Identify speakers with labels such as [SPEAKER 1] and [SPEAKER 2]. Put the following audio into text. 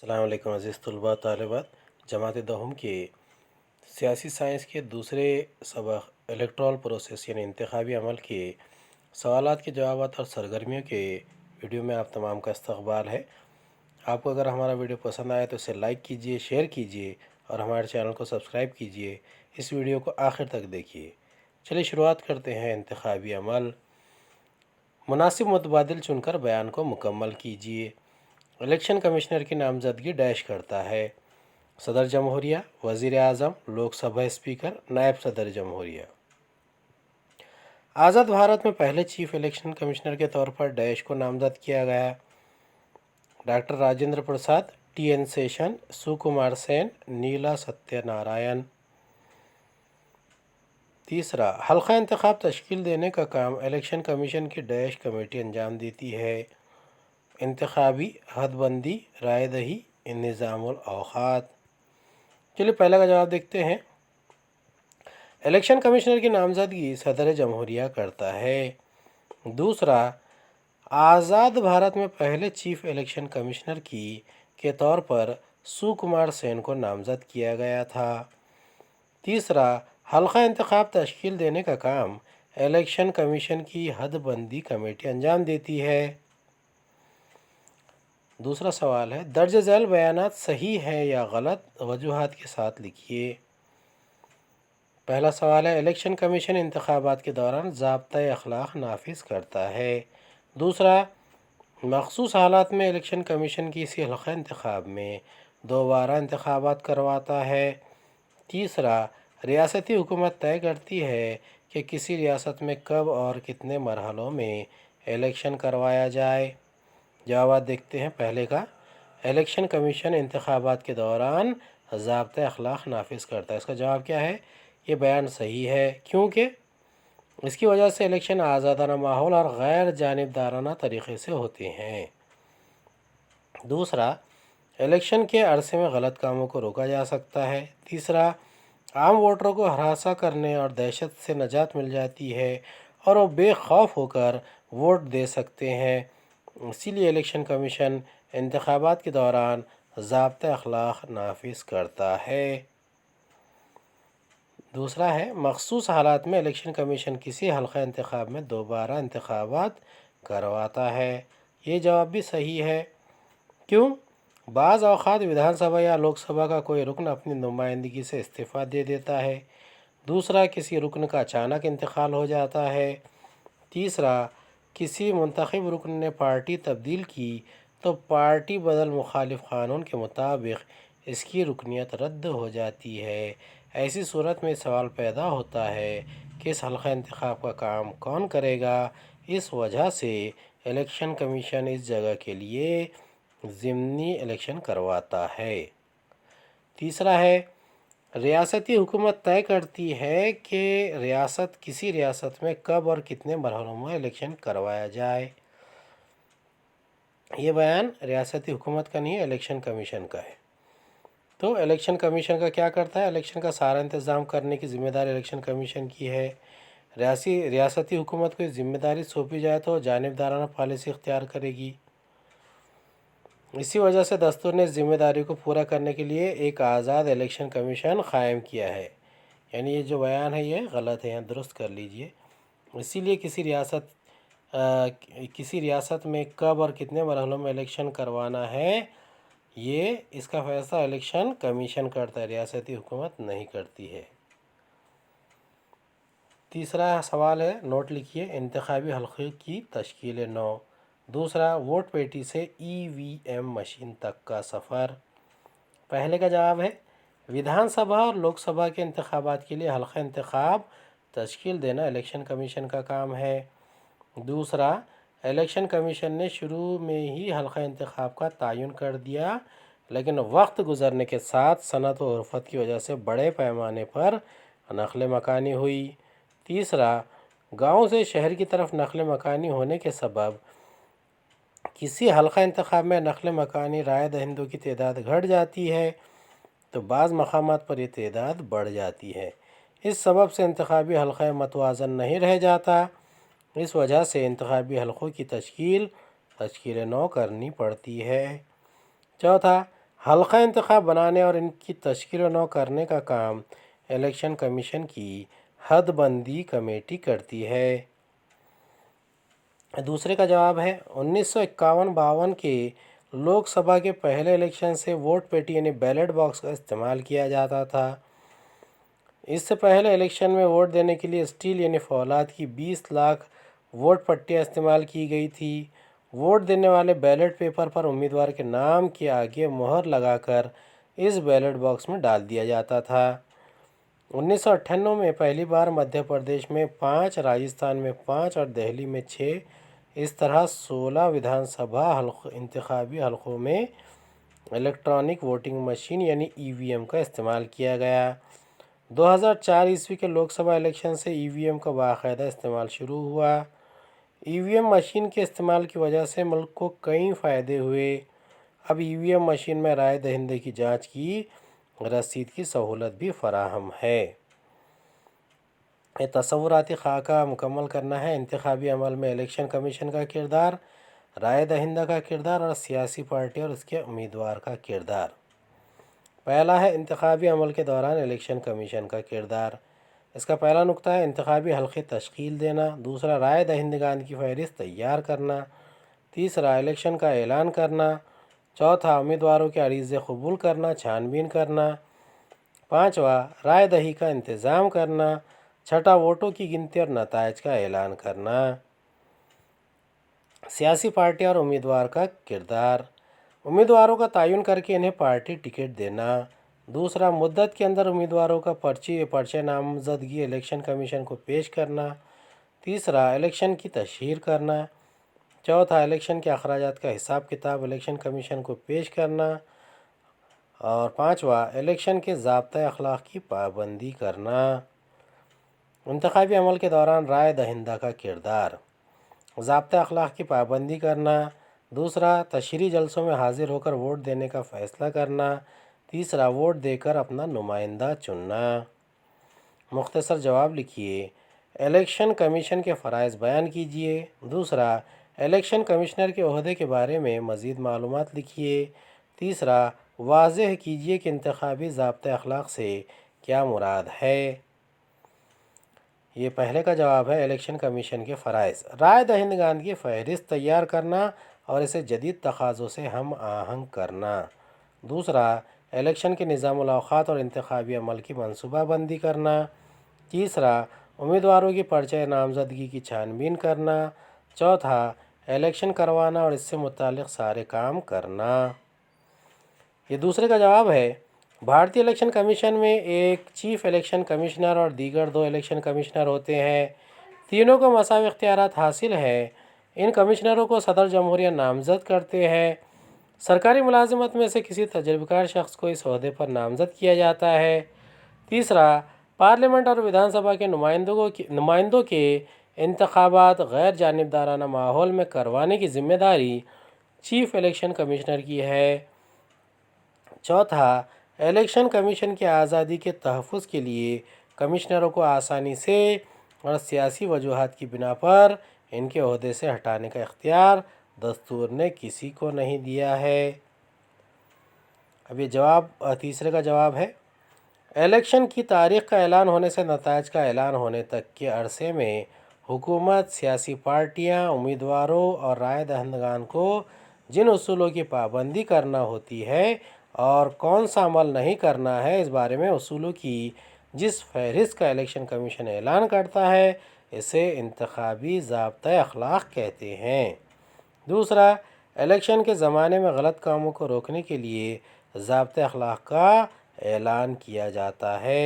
[SPEAKER 1] السلام علیکم عزیز طلباء طالبات۔ جماعت دہم کے سیاسی سائنس کے دوسرے سبق الیکٹرال پروسیس یعنی انتخابی عمل کے سوالات کے جوابات اور سرگرمیوں کے ویڈیو میں آپ تمام کا استقبال ہے۔ آپ کو اگر ہمارا ویڈیو پسند آئے تو اسے لائک کیجئے، شیئر کیجئے اور ہمارے چینل کو سبسکرائب کیجئے۔ اس ویڈیو کو آخر تک دیکھیے۔ چلیے شروعات کرتے ہیں۔ انتخابی عمل، مناسب متبادل چن کر بیان کو مکمل کیجئے۔ الیکشن کمشنر کی نامزدگی ڈیش کرتا ہے: صدر جمہوریہ، وزیر اعظم، لوک سبھا اسپیکر، نائب صدر جمہوریہ۔ آزاد بھارت میں پہلے چیف الیکشن کمشنر کے طور پر ڈیش کو نامزد کیا گیا: doctor Rajendra Prasad, T N Seshan, Sukumar Sen, Neela Satya Narayan. تیسرا، حلقہ انتخاب تشکیل دینے کا کام الیکشن کمیشن کی ڈیش کمیٹی انجام دیتی ہے: انتخابی، حد بندی، رائے دہی، نظام الاوقات۔ چلیے پہلا کا جواب دیکھتے ہیں۔ الیکشن کمشنر کی نامزدگی صدر جمہوریہ کرتا ہے۔ دوسرا، آزاد بھارت میں پہلے چیف الیکشن کمشنر کے طور پر سکمار سین کو نامزد کیا گیا تھا۔ تیسرا، حلقہ انتخاب تشکیل دینے کا کام الیکشن کمیشن کی حد بندی کمیٹی انجام دیتی ہے۔ دوسرا سوال ہے، درج ذیل بیانات صحیح ہیں یا غلط؟ وجوہات کے ساتھ لکھیے۔ پہلا سوال ہے، الیکشن کمیشن انتخابات کے دوران ضابطۂ اخلاق نافذ کرتا ہے۔ دوسرا، مخصوص حالات میں الیکشن کمیشن کسی حلقہ انتخاب میں دوبارہ انتخابات کرواتا ہے۔ تیسرا، ریاستی حکومت طے کرتی ہے کہ کسی ریاست میں کب اور کتنے مرحلوں میں الیکشن کروایا جائے۔ جوابات دیکھتے ہیں۔ پہلے کا، الیکشن کمیشن انتخابات کے دوران ضابطۂ اخلاق نافذ کرتا ہے۔ اس کا جواب کیا ہے؟ یہ بیان صحیح ہے، کیونکہ اس کی وجہ سے الیکشن آزادانہ ماحول اور غیر جانبدارانہ طریقے سے ہوتے ہیں۔ دوسرا، الیکشن کے عرصے میں غلط کاموں کو روکا جا سکتا ہے۔ تیسرا، عام ووٹروں کو ہراساں کرنے اور دہشت سے نجات مل جاتی ہے اور وہ بے خوف ہو کر ووٹ دے سکتے ہیں۔ اسی لیے الیکشن کمیشن انتخابات کے دوران ضابطۂ اخلاق نافذ کرتا ہے۔ دوسرا ہے، مخصوص حالات میں الیکشن کمیشن کسی حلقہ انتخاب میں دوبارہ انتخابات کرواتا ہے۔ یہ جواب بھی صحیح ہے۔ کیوں؟ بعض اوقات ودھان سبھا یا لوک سبھا کا کوئی رکن اپنی نمائندگی سے استعفیٰ دے دیتا ہے۔ دوسرا، کسی رکن کا اچانک انتقال ہو جاتا ہے۔ تیسرا، کسی منتخب رکن نے پارٹی تبدیل کی تو پارٹی بدل مخالف قانون کے مطابق اس کی رکنیت رد ہو جاتی ہے۔ ایسی صورت میں سوال پیدا ہوتا ہے کہ اس حلقہ انتخاب کا کام کون کرے گا؟ اس وجہ سے الیکشن کمیشن اس جگہ کے لیے ضمنی الیکشن کرواتا ہے۔ تیسرا ہے، ریاستی حکومت طے کرتی ہے کہ کسی ریاست میں کب اور کتنے مرحلوں میں الیکشن کروایا جائے۔ یہ بیان ریاستی حکومت کا نہیں ہے، الیکشن کمیشن کا ہے۔ تو الیکشن کمیشن کا کیا کرتا ہے؟ الیکشن کا سارا انتظام کرنے کی ذمہ داری الیکشن کمیشن کی ہے۔ ریاستی حکومت کو یہ ذمہ داری سونپی جائے تو جانبدارانہ پالیسی اختیار کرے گی۔ اسی وجہ سے دستور نے اس ذمہ داری کو پورا کرنے کے لیے ایک آزاد الیکشن کمیشن قائم کیا ہے۔ یعنی یہ جو بیان ہے یہ غلط ہے، یہاں درست کر لیجئے۔ اسی لیے کسی ریاست میں کب اور کتنے مرحلوں میں الیکشن کروانا ہے، یہ اس کا فیصلہ الیکشن کمیشن کرتا ہے، ریاستی حکومت نہیں کرتی ہے۔ تیسرا سوال ہے، نوٹ لکھیے، انتخابی حلقے کی تشکیل نو۔ دوسرا، ووٹ پیٹی سے ای وی ایم مشین تک کا سفر۔ پہلے کا جواب ہے، ودھان سبھا اور لوک سبھا کے انتخابات کے لیے حلقہ انتخاب تشکیل دینا الیکشن کمیشن کا کام ہے۔ دوسرا، الیکشن کمیشن نے شروع میں ہی حلقہ انتخاب کا تعین کر دیا، لیکن وقت گزرنے کے ساتھ صنعت و عرفت کی وجہ سے بڑے پیمانے پر نقل مکانی ہوئی۔ تیسرا، گاؤں سے شہر کی طرف نقل مکانی ہونے کے سبب کسی حلقہ انتخاب میں نقل مکانی رائے دہندوں کی تعداد گھٹ جاتی ہے تو بعض مقامات پر یہ تعداد بڑھ جاتی ہے۔ اس سبب سے انتخابی حلقہ متوازن نہیں رہ جاتا۔ اس وجہ سے انتخابی حلقوں کی تشکیل نو کرنی پڑتی ہے۔ چوتھا، حلقہ انتخاب بنانے اور ان کی تشکیل و نو کرنے کا کام الیکشن کمیشن کی حد بندی کمیٹی کرتی ہے۔ دوسرے کا جواب ہے 1951-52 کے لوک سبھا کے پہلے الیکشن سے ووٹ پیٹی یعنی بیلٹ باکس کا استعمال کیا جاتا تھا۔ اس سے پہلے الیکشن میں ووٹ دینے کے لیے اسٹیل یعنی فولاد کی 20 لاکھ ووٹ پٹیاں استعمال کی گئی تھی۔ ووٹ دینے والے بیلٹ پیپر پر امیدوار کے نام کے آگے مہر لگا کر اس بیلٹ باکس میں ڈال دیا جاتا تھا۔ 1998 میں پہلی بار مدھیہ پردیش میں 5، راجستھان میں 5 اور دہلی میں 6، اس طرح 16 وِدھان سبھا انتخابی حلقوں میں الیکٹرانک ووٹنگ مشین یعنی ای وی ایم کا استعمال کیا گیا۔ 2004 کے لوک سبھا الیکشن سے ای وی ایم کا باقاعدہ استعمال شروع ہوا۔ ای وی ایم مشین کے استعمال کی وجہ سے ملک کو کئی فائدے ہوئے۔ اب ای وی ایم مشین میں رائے دہندے کی جانچ کی رسید کی سہولت بھی فراہم ہے۔ یہ تصوراتی خاکہ مکمل کرنا ہے۔ انتخابی عمل میں الیکشن کمیشن کا کردار، رائے دہندہ کا کردار اور سیاسی پارٹی اور اس کے امیدوار کا کردار۔ پہلا ہے انتخابی عمل کے دوران الیکشن کمیشن کا کردار۔ اس کا پہلا نقطہ ہے انتخابی حلقے تشکیل دینا۔ دوسرا، رائے دہندگان کی فہرست تیار کرنا۔ تیسرا، الیکشن کا اعلان کرنا۔ چوتھا، امیدواروں کے عریضے قبول کرنا، چھان بین کرنا۔ پانچواں، رائے دہی کا انتظام کرنا۔ چھٹا، ووٹوں کی گنتی اور نتائج کا اعلان کرنا۔ سیاسی پارٹی اور امیدوار کا کردار، امیدواروں کا تعین کر کے انہیں پارٹی ٹکٹ دینا۔ دوسرا، مدت کے اندر امیدواروں کا پرچہ نامزدگی الیکشن کمیشن کو پیش کرنا۔ تیسرا، الیکشن کی تشہیر کرنا۔ چوتھا، الیکشن کے اخراجات کا حساب کتاب الیکشن کمیشن کو پیش کرنا۔ اور پانچواں، الیکشن کے ضابطۂ اخلاق کی پابندی کرنا۔ انتخابی عمل کے دوران رائے دہندہ کا کردار، ضابطۂ اخلاق کی پابندی کرنا۔ دوسرا، تشہیری جلسوں میں حاضر ہو کر ووٹ دینے کا فیصلہ کرنا۔ تیسرا، ووٹ دے کر اپنا نمائندہ چننا۔ مختصر جواب لکھیے۔ الیکشن کمیشن کے فرائض بیان کیجیے۔ دوسرا، الیکشن کمشنر کے عہدے کے بارے میں مزید معلومات لکھیے۔ تیسرا، واضح کیجیے کہ انتخابی ضابطۂ اخلاق سے کیا مراد ہے۔ یہ پہلے کا جواب ہے الیکشن کمیشن کے فرائض، رائے دہندگان کی فہرست تیار کرنا اور اسے جدید تقاضوں سے ہم آہنگ کرنا۔ دوسرا، الیکشن کے نظام الاوقات اور انتخابی عمل کی منصوبہ بندی کرنا۔ تیسرا، امیدواروں کی پرچہ نامزدگی کی چھان بین کرنا۔ چوتھا، الیکشن کروانا اور اس سے متعلق سارے کام کرنا۔ یہ دوسرے کا جواب ہے۔ بھارتی الیکشن کمیشن میں ایک چیف الیکشن کمشنر اور دیگر 2 الیکشن کمشنر ہوتے ہیں۔ تینوں کو مساوی اختیارات حاصل ہیں۔ ان کمشنروں کو صدر جمہوریہ نامزد کرتے ہیں۔ سرکاری ملازمت میں سے کسی تجربہ کار شخص کو اس عہدے پر نامزد کیا جاتا ہے۔ تیسرا، پارلیمنٹ اور وِدھان سبھا کے نمائندوں کے انتخابات غیر جانبدارانہ ماحول میں کروانے کی ذمہ داری چیف الیکشن کمشنر کی ہے۔ چوتھا، الیکشن کمیشن کی آزادی کے تحفظ کے لیے کمشنروں کو آسانی سے اور سیاسی وجوہات کی بنا پر ان کے عہدے سے ہٹانے کا اختیار دستور نے کسی کو نہیں دیا ہے۔ اب یہ تیسرے کا جواب ہے۔ الیکشن کی تاریخ کا اعلان ہونے سے نتائج کا اعلان ہونے تک کے عرصے میں حکومت، سیاسی پارٹیاں، امیدواروں اور رائے دہندگان کو جن اصولوں کی پابندی کرنا ہوتی ہے اور کون سا عمل نہیں کرنا ہے، اس بارے میں اصولوں کی جس فہرست کا الیکشن کمیشن اعلان کرتا ہے اسے انتخابی ضابطۂ اخلاق کہتے ہیں۔ دوسرا، الیکشن کے زمانے میں غلط کاموں کو روکنے کے لیے ضابطۂ اخلاق کا اعلان کیا جاتا ہے۔